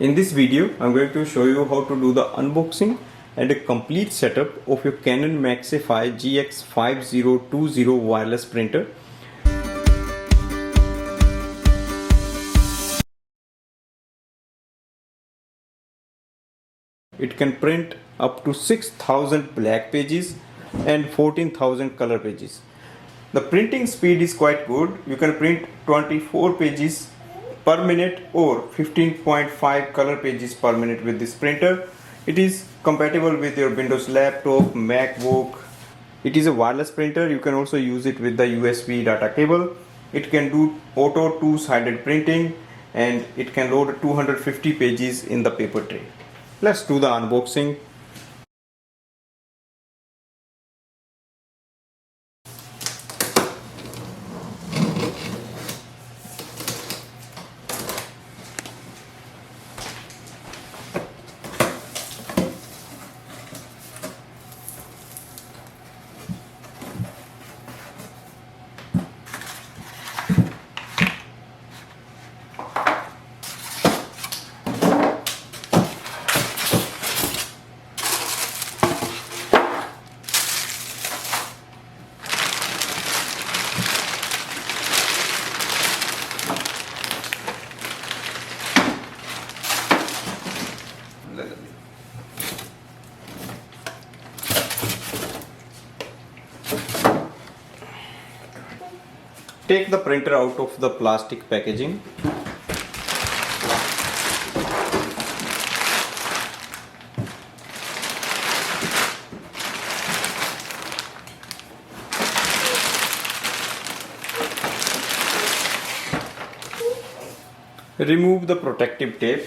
In this video, I'm going to show you how to do the unboxing and a complete setup of your Canon Maxify GX5020 wireless printer. It can print up to 6000 black pages and 14,000 color pages. The printing speed is quite good. You can print 24 pages per minute or 15.5 color pages per minute with this printer. It is compatible with your Windows laptop, MacBook. It is a wireless printer. You can also use it with the USB data cable. It can do auto two-sided printing and it can load 250 pages in the paper tray. Let's do the unboxing. Take the printer out of the plastic packaging. Remove the protective tape.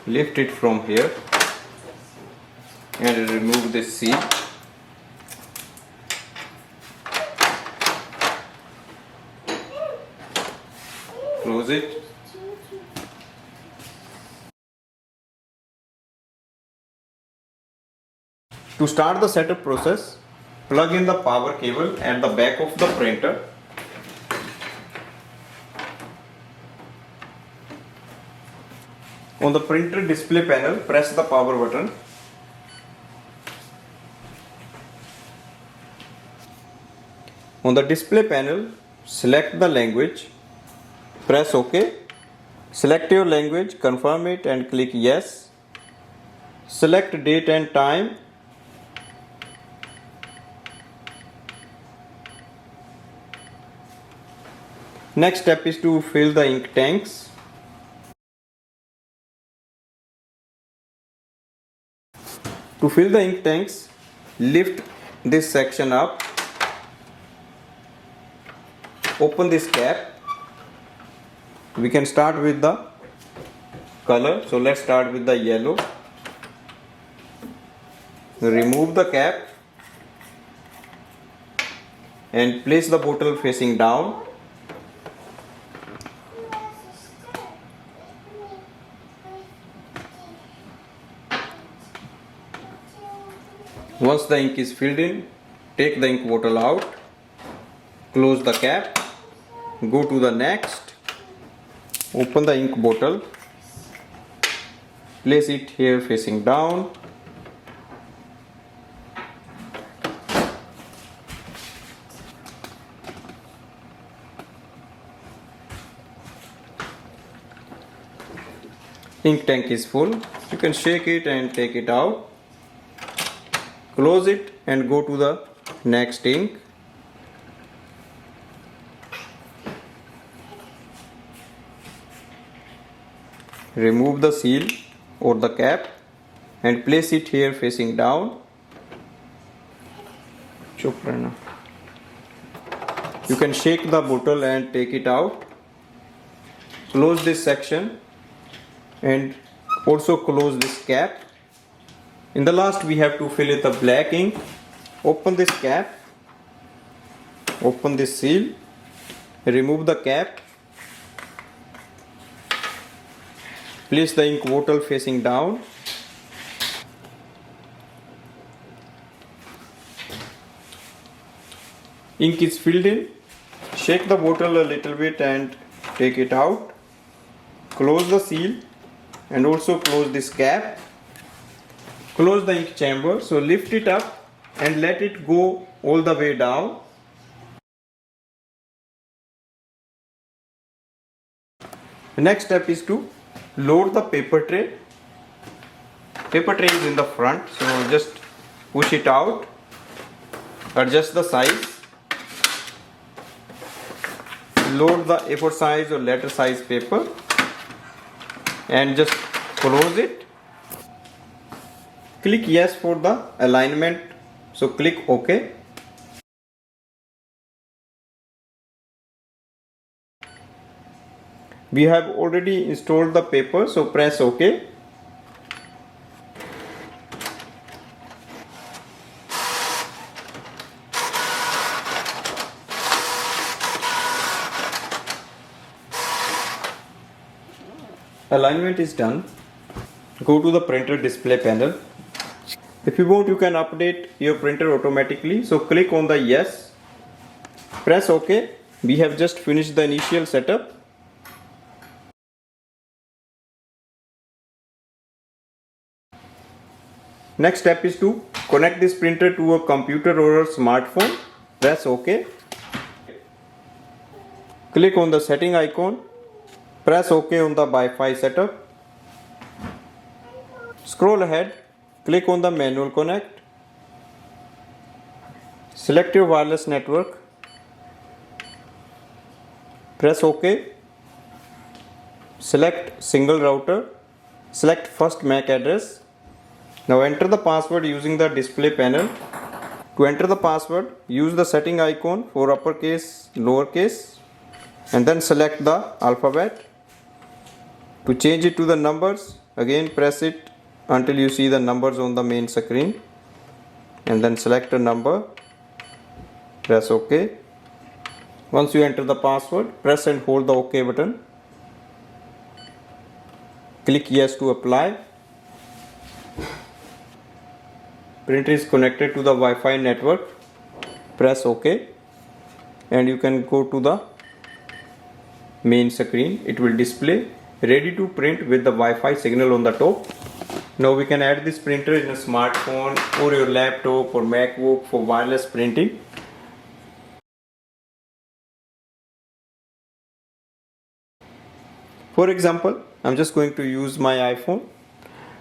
Lift it from here and remove the seal. Close it. To start the setup process, plug in the power cable at the back of the printer. On the printer display panel, press the power button. On the display panel, select the language. Press OK. Select your language, confirm it and click Yes. Select date and time. Next step is to fill the ink tanks. To fill the ink tanks, lift this section up, open this cap. We can start with the color, so let's start with the yellow. Remove the cap and place the bottle facing down. Once the ink is filled in, take the ink bottle out, close the cap, go to the next, open the ink bottle, place it here facing down, ink tank is full. You can shake it and take it out. Close it and go to the next ink. Remove the seal or the cap and place it here facing down. You can shake the bottle and take it out. Close this section and also close this cap. In the last, we have to fill it the black ink. Open this cap, open this seal, remove the cap, Place the ink bottle facing down. Ink is filled in. Shake the bottle a little bit and take it out. Close the seal and also close this cap. Close the ink chamber. So lift it up and let it go all the way down. The next step is to load the paper tray. Paper tray is in the front, so just push it out. Adjust the size. Load the A4 size or letter size paper and just close it. Click yes for the alignment, so click OK. We have already installed the paper, so press OK. Alignment is done. Go to the printer display panel. If you want, you can update your printer automatically. So click on the yes. Press OK. We have just finished the initial setup. Next step is to connect this printer to a computer or a smartphone. Press OK. Click on the setting icon. Press OK on the Wi-Fi setup. Scroll ahead. Click on the manual connect. Select your wireless network. Press OK. Select single router. Select first MAC address. Now enter the password using the display panel. To enter the password, use the setting icon for uppercase, lowercase, and then select the alphabet. To change it to the numbers, again press it until you see the numbers on the main screen, and then select a number. Press OK. Once you enter the password, press and hold the OK button. Click yes to apply. Printer is connected to the Wi-Fi network. Press OK and you can go to the main screen. It will display ready to print with the Wi-Fi signal on the top. Now we can add this printer in a smartphone or your laptop or MacBook for wireless printing. For example, I'm just going to use my iPhone.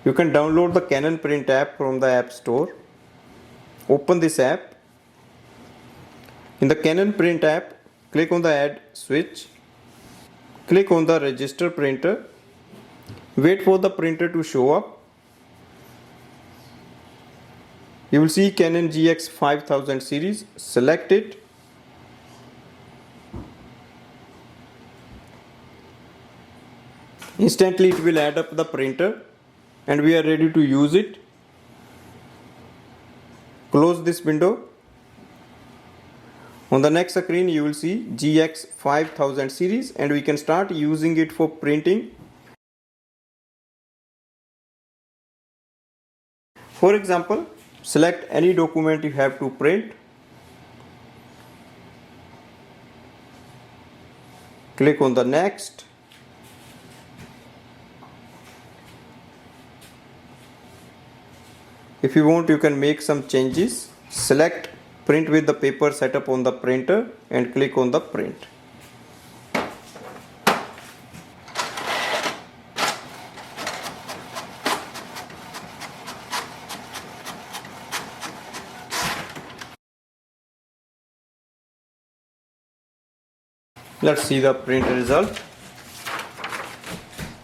You can download the Canon Print app from the App Store. Open this app. In the Canon Print app, click on the Add switch. Click on the Register Printer. Wait for the printer to show up. You will see Canon GX5020 series. Select it. Instantly it will add up the printer and we are ready to use it. Close this window. On the next screen you will see GX5020 series and we can start using it for printing. For example, select any document you have to print. Click on the next. If you want, you can make some changes. Select print with the paper setup on the printer and click on the print. Let's see the print result.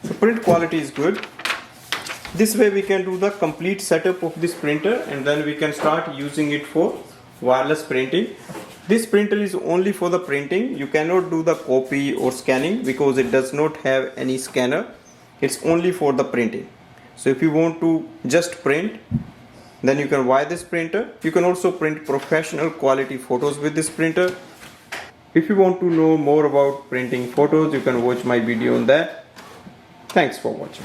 The print quality is good. This way we can do the complete setup of this printer and then we can start using it for wireless printing. This printer is only for the printing. You cannot do the copy or scanning because it does not have any scanner. It's only for the printing. So if you want to just print, then you can buy this printer. You can also print professional quality photos with this printer. If you want to know more about printing photos, you can watch my video on that. Thanks for watching.